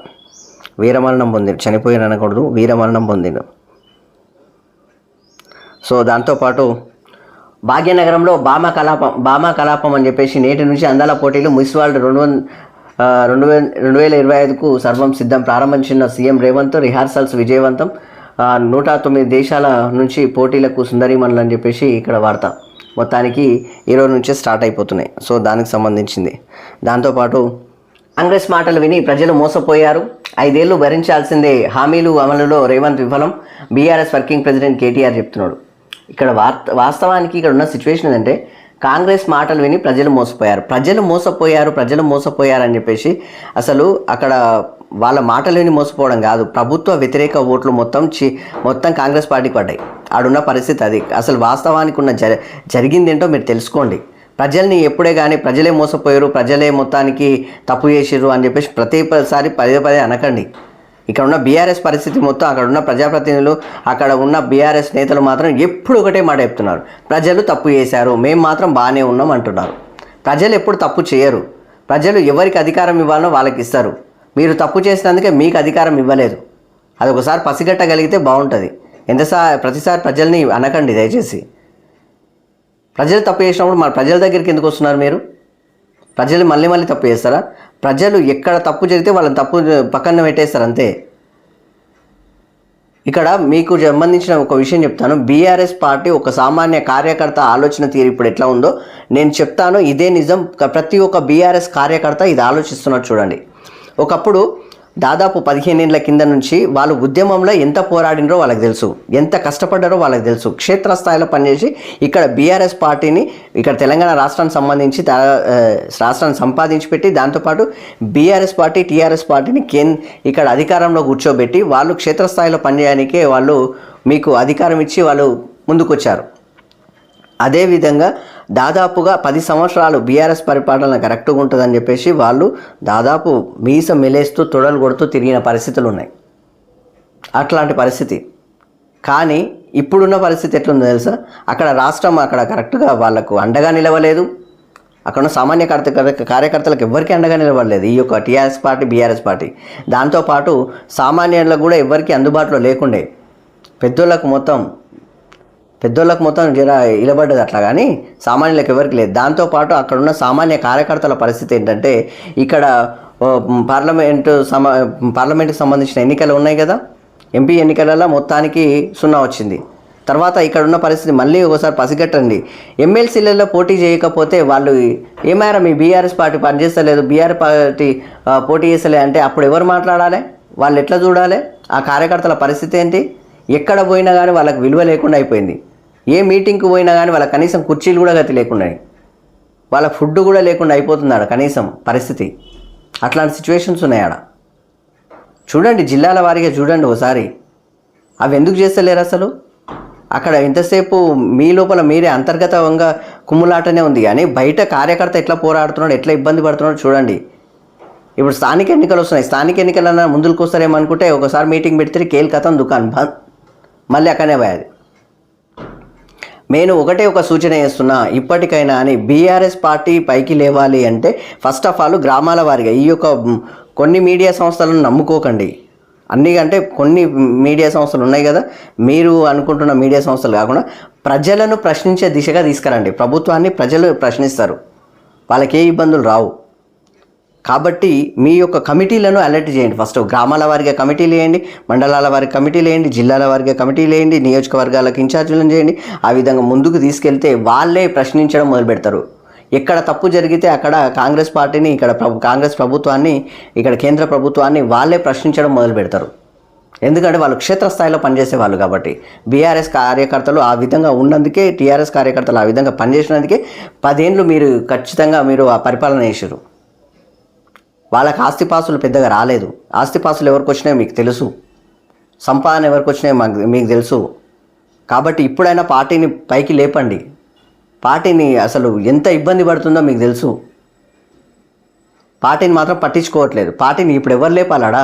[SPEAKER 1] వీరమరణం పొందిండు, చనిపోయిన అనకూడదు, వీరమరణం పొందిండు. సో దాంతోపాటు భాగ్యనగరంలో భామా కలాపం అని చెప్పేసి నేటి నుంచి అందాల పోటీలు మిస్ వరల్డ్ 2025కు సర్వం సిద్ధం. ప్రారంభించిన సీఎం రేవంత్. రిహార్సల్స్ విజయవంతం. 109 దేశాల నుంచి పోటీలకు సుందరీమణులు అని చెప్పేసి ఇక్కడ వార్త. మొత్తానికి ఈరోజు నుంచే స్టార్ట్ అయిపోతున్నాయి. సో దానికి సంబంధించింది. దాంతోపాటు కాంగ్రెస్ మాటలు విని ప్రజలు మోసపోయారు, 5 ఏళ్లు భరించాల్సిందే, హామీలు అమలులో రేవంత్ విఫలం, బీఆర్ఎస్ వర్కింగ్ ప్రెసిడెంట్ కేటీఆర్ చెప్తున్నాడు. ఇక్కడ వాస్తవానికి ఇక్కడ ఉన్న సిచ్యువేషన్ ఏంటంటే కాంగ్రెస్ మాటలు విని ప్రజలు మోసపోయారు అని చెప్పేసి అసలు అక్కడ వాళ్ళ మాటలు విని మోసపోవడం కాదు, ప్రభుత్వ వ్యతిరేక ఓట్లు మొత్తం కాంగ్రెస్ పార్టీకి పడ్డాయి. ఆడున్న పరిస్థితి అది. అసలు వాస్తవానికి ఉన్న జరిగిందేంటో మీరు తెలుసుకోండి. ప్రజల్ని ఎప్పుడే కానీ ప్రజలే మోసపోయారు, ప్రజలే మొత్తానికి తప్పు చేసిర్రు అని చెప్పేసి ప్రతిసారి పదే అనకండి. ఇక్కడ ఉన్న బీఆర్ఎస్ పరిస్థితి మొత్తం, అక్కడ ఉన్న ప్రజాప్రతినిధులు, అక్కడ ఉన్న బీఆర్ఎస్ నేతలు మాత్రం ఎప్పుడు ఒకటే మాట చెప్తున్నారు, ప్రజలు తప్పు చేశారు, మేము మాత్రం బాగానే ఉన్నాం అంటున్నారు. ప్రజలు ఎప్పుడు తప్పు చేయరు. ప్రజలు ఎవరికి అధికారం ఇవ్వాలో వాళ్ళకి ఇస్తారు. మీరు తప్పు చేసినందుకే మీకు అధికారం ఇవ్వలేదు. అది ఒకసారి పసిగట్టగలిగితే బాగుంటుంది. ప్రతిసారి ప్రజల్ని అనకండి దయచేసి. ప్రజలు తప్పు చేసినప్పుడు మన ప్రజల దగ్గరికి ఎందుకు వస్తున్నారు మీరు? ప్రజలు మళ్ళీ తప్పు చేస్తారా? ప్రజలు ఎక్కడ తప్పు జరిగితే వాళ్ళని తప్పు పక్కన పెట్టేస్తారు అంతే. ఇక్కడ మీకు సంబంధించిన ఒక విషయం చెప్తాను. బీఆర్ఎస్ పార్టీ ఒక సామాన్య కార్యకర్త ఆలోచన తీరు ఇప్పుడు ఎట్లా ఉందో నేను చెప్తాను. ఇదే నిజం. ప్రతి ఒక్క బీఆర్ఎస్ కార్యకర్త ఇది ఆలోచిస్తున్నారు చూడండి. ఒకప్పుడు దాదాపు 15 ఏళ్ల కింద నుంచి వాళ్ళు ఉద్యమంలో ఎంత పోరాడినరో వాళ్ళకి తెలుసు, ఎంత కష్టపడ్డారో వాళ్ళకి తెలుసు. క్షేత్రస్థాయిలో పనిచేసి ఇక్కడ బీఆర్ఎస్ పార్టీని ఇక్కడ తెలంగాణ రాష్ట్రానికి సంబంధించి రాష్ట్రాన్ని సంపాదించి పెట్టి, దాంతోపాటు బీఆర్ఎస్ పార్టీ టీఆర్ఎస్ పార్టీని ఇక్కడ అధికారంలో కూర్చోబెట్టి వాళ్ళు క్షేత్రస్థాయిలో పనిచేయడానికే వాళ్ళు మీకు అధికారం ఇచ్చి వాళ్ళు ముందుకొచ్చారు. అదేవిధంగా దాదాపుగా 10 సంవత్సరాలు బీఆర్ఎస్ పరిపాలన కరెక్ట్గా ఉంటుందని చెప్పేసి వాళ్ళు దాదాపు మీసం మెలేస్తూ తొడలు కొడుతూ తిరిగిన పరిస్థితులు ఉన్నాయి. అట్లాంటి పరిస్థితి. కానీ ఇప్పుడున్న పరిస్థితి ఎట్లుందో తెలుసా? అక్కడ రాష్ట్రం అక్కడ కరెక్ట్గా వాళ్ళకు అండగా నిలవలేదు. అక్కడ ఉన్న సామాన్య కార్యకర్తలకు ఎవరికి అండగా నిలబడలేదు ఈ యొక్క టీఆర్ఎస్ పార్టీ బీఆర్ఎస్ పార్టీ. దాంతోపాటు సామాన్యులకు కూడా ఎవరికి అందుబాటులో లేకుండే. పెద్దోళ్ళకు మొత్తం జర ఇలబడ్డది అట్లా, కానీ సామాన్యులకు ఎవరికి లేదు. దాంతోపాటు అక్కడ ఉన్న సామాన్య కార్యకర్తల పరిస్థితి ఏంటంటే ఇక్కడ పార్లమెంటుకి సంబంధించిన ఎన్నికలు ఉన్నాయి కదా, ఎంపీ ఎన్నికలలో మొత్తానికి 0 వచ్చింది. తర్వాత ఇక్కడ ఉన్న పరిస్థితి మళ్ళీ ఒకసారి పసిగట్టండి. ఎమ్మెల్సీలలో పోటీ చేయకపోతే వాళ్ళు ఏమైనా మీ బీఆర్ఎస్ పార్టీ పనిచేస్తలేదు, బీఆర్ఎస్ పార్టీ పోటీ చేస్తలే అంటే అప్పుడు ఎవరు మాట్లాడాలి? వాళ్ళు ఎట్లా చూడాలి? ఆ కార్యకర్తల పరిస్థితి ఏంటి? ఎక్కడ పోయినా కానీ వాళ్ళకి విలువ లేకుండా అయిపోయింది. ఏ మీటింగ్కి పోయినా కానీ వాళ్ళకి కనీసం కుర్చీలు కూడా గతి లేకుండా, వాళ్ళ ఫుడ్ కూడా లేకుండా అయిపోతుంది ఆడ కనీసం పరిస్థితి. అట్లాంటి సిచ్యువేషన్స్ ఉన్నాయి ఆడ. చూడండి, జిల్లాల వారీగా చూడండి ఒకసారి. అవి ఎందుకు చేస్తలేరు అసలు? అక్కడ ఎంతసేపు మీ లోపల మీరే అంతర్గతంగా కుమ్ములాటనే ఉంది, కానీ బయట కార్యకర్త ఎట్లా పోరాడుతున్నాడు, ఎట్లా ఇబ్బంది పడుతున్నాడు చూడండి. ఇప్పుడు స్థానిక ఎన్నికలు వస్తున్నాయి. స్థానిక ఎన్నికలన్నా ముందుకు వస్తారేమనుకుంటే ఒకసారి మీటింగ్ పెడితే కేల్ కథం దుకాణం బంద్, మళ్ళీ అక్కడనే పోయేది. నేను ఒక సూచన చేస్తున్నా, ఇప్పటికైనా అని బీఆర్ఎస్ పార్టీ పైకి లేవాలి అంటే ఫస్ట్ ఆఫ్ ఆల్ గ్రామాల వారిగా ఈ యొక్క కొన్ని మీడియా సంస్థలను నమ్ముకోకండి. అన్నీ అంటే కొన్ని మీడియా సంస్థలు ఉన్నాయి కదా, మీరు అనుకుంటున్న మీడియా సంస్థలు కాకుండా ప్రజలను ప్రశ్నించే దిశగా తీసుకురండి. ప్రభుత్వాన్ని ప్రజలు ప్రశ్నిస్తారు, వాళ్ళకి ఏ ఇబ్బందులు రావు. కాబట్టి మీ యొక్క కమిటీలను అలర్ట్ చేయండి. ఫస్ట్ గ్రామాల వారిగా కమిటీలు వేయండి, మండలాల వారికి కమిటీలు వేయండి, జిల్లాల వారిగా కమిటీలు వేయండి, నియోజకవర్గాలకు ఇన్ఛార్జీలను చేయండి. ఆ విధంగా ముందుకు తీసుకెళ్తే వాళ్ళే ప్రశ్నించడం మొదలు పెడతారు. ఎక్కడ తప్పు జరిగితే అక్కడ కాంగ్రెస్ పార్టీని, ఇక్కడ కాంగ్రెస్ ప్రభుత్వాన్ని, ఇక్కడ కేంద్ర ప్రభుత్వాన్ని వాళ్ళే ప్రశ్నించడం మొదలు పెడతారు. ఎందుకంటే వాళ్ళు క్షేత్రస్థాయిలో పనిచేసే వాళ్ళు కాబట్టి. బీఆర్ఎస్ కార్యకర్తలు ఆ విధంగా ఉన్నందుకే, టీఆర్ఎస్ కార్యకర్తలు ఆ విధంగా పనిచేసినందుకే 10 ఏళ్ళు మీరు ఖచ్చితంగా ఆ పరిపాలన చేశారు. వాళ్ళకి ఆస్తిపాసులు పెద్దగా రాలేదు. ఆస్తిపాసులు ఎవరికి వచ్చినాయో మీకు తెలుసు, సంపాదన ఎవరికి వచ్చినాయో మీకు తెలుసు. కాబట్టి ఇప్పుడైనా పార్టీని పైకి లేపండి. పార్టీని అసలు ఎంత ఇబ్బంది పడుతుందో మీకు తెలుసు. పార్టీని మాత్రం పట్టించుకోవట్లేదు. పార్టీని ఇప్పుడు ఎవరు లేపాలాడా?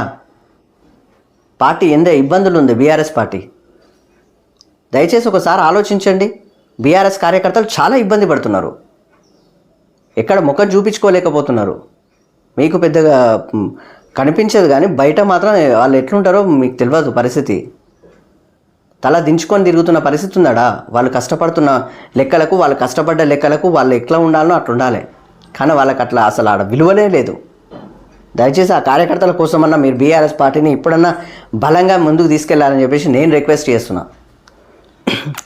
[SPEAKER 1] పార్టీ ఎంత ఇబ్బందులు ఉంది బీఆర్ఎస్ పార్టీ. దయచేసి ఒకసారి ఆలోచించండి. బీఆర్ఎస్ కార్యకర్తలు చాలా ఇబ్బంది పడుతున్నారు. ఎక్కడ ముఖం చూపించుకోలేకపోతున్నారు. మీకు పెద్దగా కనిపించదు, కానీ బయట మాత్రం వాళ్ళు ఎట్లుంటారో మీకు తెలియదు పరిస్థితి. తల దించుకొని తిరుగుతున్న పరిస్థితి ఉందాడా. వాళ్ళు కష్టపడుతున్న లెక్కలకు, వాళ్ళు కష్టపడ్డ లెక్కలకు వాళ్ళు ఎట్లా ఉండాలో అట్లా ఉండాలి. కానీ వాళ్ళకి అట్లా అసలు ఆడ విలువనే లేదు. దయచేసి ఆ కార్యకర్తల కోసమన్నా మీరు బీఆర్ఎస్ పార్టీని ఇప్పుడన్నా బలంగా ముందుకు తీసుకెళ్లాలని చెప్పేసి నేను రిక్వెస్ట్ చేస్తున్నా.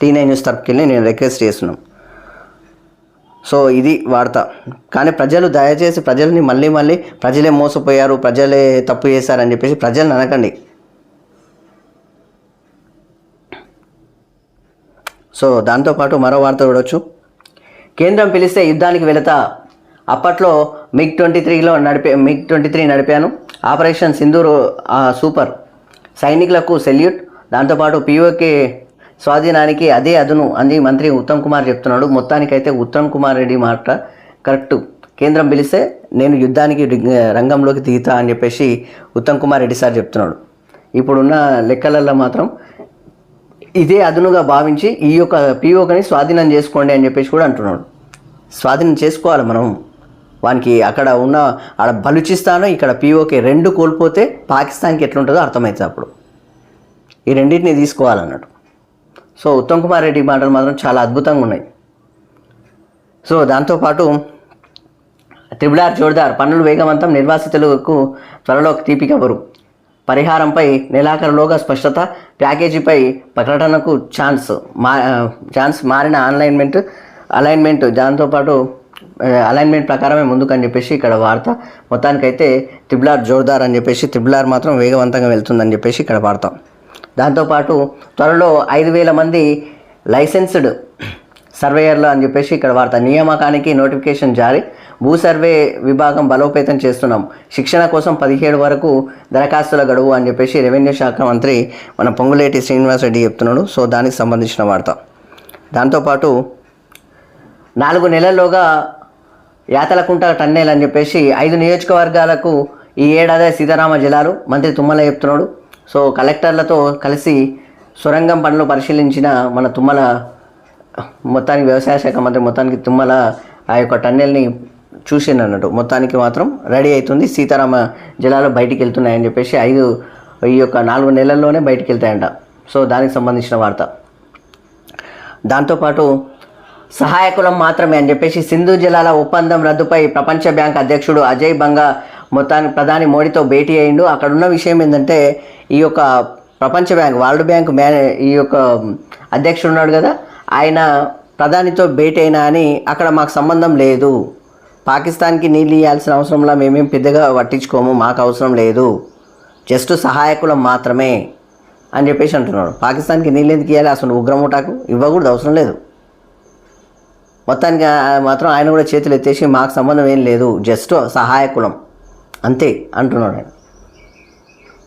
[SPEAKER 1] T9 న్యూస్ తరపుకి వెళ్ళి నేను రిక్వెస్ట్ చేస్తున్నాను. సో ఇది వార్త. కానీ ప్రజలు దయచేసి ప్రజల్ని మళ్ళీ ప్రజలే మోసపోయారు, ప్రజలే తప్పు చేశారని చెప్పేసి ప్రజల్ని అనకండి. సో దాంతోపాటు మరో వార్త చూడవచ్చు. కేంద్రం పిలిస్తే యుద్ధానికి వెళతా. అప్పట్లో MiG-23 నడిపాను. Operation Sindoor super. సైనికులకు సెల్యూట్. దాంతోపాటు POK స్వాధీనానికి అదే అదును అని మంత్రి ఉత్తమ్ కుమార్ చెప్తున్నాడు. మొత్తానికైతే ఉత్తమ్ కుమార్ రెడ్డి మాట కరెక్ట్. కేంద్రం పిలిస్తే నేను యుద్ధానికి రంగంలోకి దిగుతా అని చెప్పేసి ఉత్తమ్ కుమార్ రెడ్డి సార్ చెప్తున్నాడు. ఇప్పుడున్న లెక్కలలో మాత్రం ఇదే అదునుగా భావించి ఈ యొక్క POKని స్వాధీనం చేసుకోండి అని చెప్పేసి కూడా అంటున్నాడు. స్వాధీనం చేసుకోవాలి మనం. వానికి అక్కడ ఉన్న ఆడ బలూచిస్తాను, ఇక్కడ POK రెండు కోల్పోతే పాకిస్తాన్కి ఎట్లుంటుందో అర్థమవుతుంది. అప్పుడు ఈ రెండింటిని తీసుకోవాలన్నట్టు. సో ఉత్తమ్ కుమార్ రెడ్డి మాటలు మాత్రం చాలా అద్భుతంగా ఉన్నాయి. సో దాంతోపాటు RRR జోర్దార్. పన్నులు వేగవంతం. నిర్వాసితులకు త్వరలో తీపి కబురు. పరిహారంపై నెలాఖరులోగా స్పష్టత. ప్యాకేజీపై ప్రకటనకు ఛాన్స్ మారిన అలైన్మెంట్ దాంతోపాటు అలైన్మెంట్ ప్రకారమే ముందుకని చెప్పేసి ఇక్కడ వార్త. మొత్తానికైతే RRR జోర్దార్ అని చెప్పేసి RRR మాత్రం వేగవంతంగా వెళ్తుందని చెప్పేసి ఇక్కడ వార్త. దాంతోపాటు త్వరలో 5,000 మంది లైసెన్స్డ్ సర్వేయర్లు అని చెప్పేసి ఇక్కడ వార్త. నియామకానికి నోటిఫికేషన్ జారీ. భూ సర్వే విభాగం బలోపేతం చేస్తున్నాం. శిక్షణ కోసం 17 వరకు దరఖాస్తుల గడువు అని చెప్పేసి రెవెన్యూ శాఖ మంత్రి మన పొంగులేటి శ్రీనివాసరెడ్డి చెప్తున్నాడు. సో దానికి సంబంధించిన వార్త. దాంతోపాటు 4 నెలల్లోగా యాతలకుంట టన్నెల్ అని చెప్పేసి 5 నియోజకవర్గాలకు ఈ ఏడాది సీతారామ జిల్లాలు మంత్రి తుమ్మల చెప్తున్నాడు. సో కలెక్టర్లతో కలిసి సొరంగం పనులు పరిశీలించిన మన తుమ్మల, మొత్తానికి వ్యవసాయ శాఖ మంత్రి మొత్తానికి తుమ్మల ఆ యొక్క టన్నెల్ని చూసిందన్నట్టు. మొత్తానికి మాత్రం రెడీ అవుతుంది. సీతారామ జిల్లాలో బయటికి వెళ్తున్నాయని చెప్పేసి ఈ యొక్క 4 నెలల్లోనే బయటికి వెళ్తాయంట. సో దానికి సంబంధించిన వార్త. దాంతోపాటు సహాయకులం మాత్రమే అని చెప్పేసి సింధు జలాల ఒప్పందం రద్దుపై ప్రపంచ బ్యాంక్ అధ్యక్షుడు అజయ్ బంగా మొత్తానికి ప్రధాని మోడీతో భేటీ అయ్యిండు. అక్కడ ఉన్న విషయం ఏంటంటే ఈ యొక్క ప్రపంచ బ్యాంక్, వరల్డ్ బ్యాంక్ ఈ యొక్క అధ్యక్షుడు ఉన్నాడు కదా, ఆయన ప్రధానితో భేటీ అయినా అని అక్కడ మాకు సంబంధం లేదు, పాకిస్తాన్కి నీళ్ళు ఇవ్వాల్సిన అవసరంలా మేమేం పెద్దగా పట్టించుకోము, మాకు అవసరం లేదు, జస్ట్ సహాయకులం మాత్రమే అని చెప్పేసి అంటున్నాడు. పాకిస్తాన్కి నీళ్ళు ఎందుకు ఇవ్వాలి? అసలు ఉగ్రముఠాకు ఇవ్వకూడదు, అవసరం లేదు. మొత్తానికి మాత్రం ఆయన కూడా చేతులు ఎత్తేసి మాకు సంబంధం ఏం లేదు, జస్ట్ సహాయకులం అంతే అంటున్నాడు ఆయన.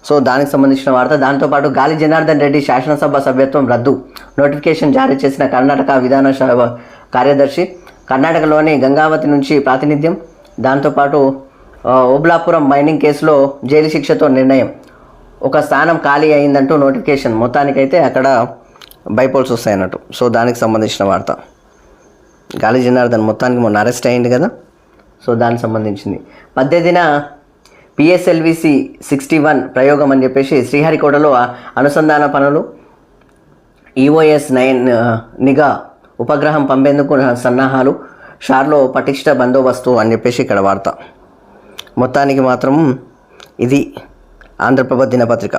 [SPEAKER 1] సో దానికి సంబంధించిన వార్త. దాంతోపాటు గాలి జనార్దన్ రెడ్డి శాసనసభ సభ్యత్వం రద్దు. నోటిఫికేషన్ జారీ చేసిన కర్ణాటక విధానసభ కార్యదర్శి. కర్ణాటకలోని గంగావతి నుంచి ప్రాతినిధ్యం. దాంతోపాటు ఓబ్లాపురం మైనింగ్ కేసులో జైలు శిక్షతో నిర్ణయం. ఒక స్థానం ఖాళీ అయిందంటూ నోటిఫికేషన్. మొత్తానికైతే అక్కడ బైపోల్స్ వస్తాయన్నట్టు. సో దానికి సంబంధించిన వార్త. గాలి జనార్దన్ మొత్తానికి మొన్న అరెస్ట్ అయ్యింది కదా, సో దానికి సంబంధించింది. 18న PSLV 61 ప్రయోగం అని చెప్పేసి శ్రీహరికోటలో అనుసంధాన పనులు. EOS 9 నిఘా ఉపగ్రహం పంపేందుకు సన్నాహాలు. షార్లో పటిష్ట బందోబస్తు అని చెప్పేసి ఇక్కడ వార్త. మొత్తానికి మాత్రం ఇది ఆంధ్రప్రభ దినపత్రిక.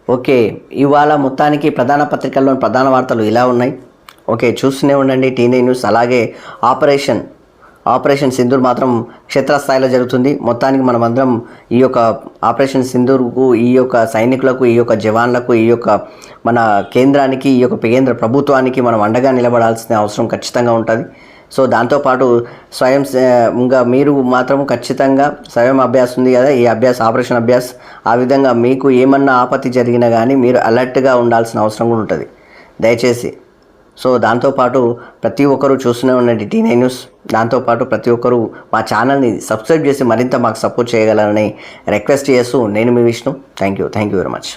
[SPEAKER 1] ఓకే, ఇవాళ మొత్తానికి ప్రధాన పత్రికల్లోని ప్రధాన వార్తలు ఇలా ఉన్నాయి. ఓకే, చూస్తూనే ఉండండి T9 న్యూస్. అలాగే ఆపరేషన్ సింధూర్ మాత్రం క్షేత్రస్థాయిలో జరుగుతుంది. మొత్తానికి మనమందరం ఈ యొక్క ఆపరేషన్ సింధూర్కు, ఈ యొక్క సైనికులకు, ఈ యొక్క జవాన్లకు, ఈ యొక్క మన కేంద్రానికి, ఈ యొక్క కేంద్ర ప్రభుత్వానికి మనం అండగా నిలబడాల్సిన అవసరం ఖచ్చితంగా ఉంటుంది. సో దాంతోపాటు స్వయంగా మీరు మాత్రం ఖచ్చితంగా స్వయం అభ్యాస్ ఉంది కదా, ఈ ఆపరేషన్ అభ్యాస్, ఆ విధంగా మీకు ఏమన్నా ఆపత్తి జరిగినా కానీ మీరు అలర్ట్గా ఉండాల్సిన అవసరం కూడా ఉంటుంది దయచేసి. సో దాంతోపాటు ప్రతి ఒక్కరూ చూస్తూనే ఉండండి T9 న్యూస్. దాంతోపాటు ప్రతి ఒక్కరూ మా ఛానల్ని సబ్స్క్రైబ్ చేసి మరింత మాకు సపోర్ట్ చేయగలరని రిక్వెస్ట్ చేస్తూ నేను మీ Vishnu. Thank you very much.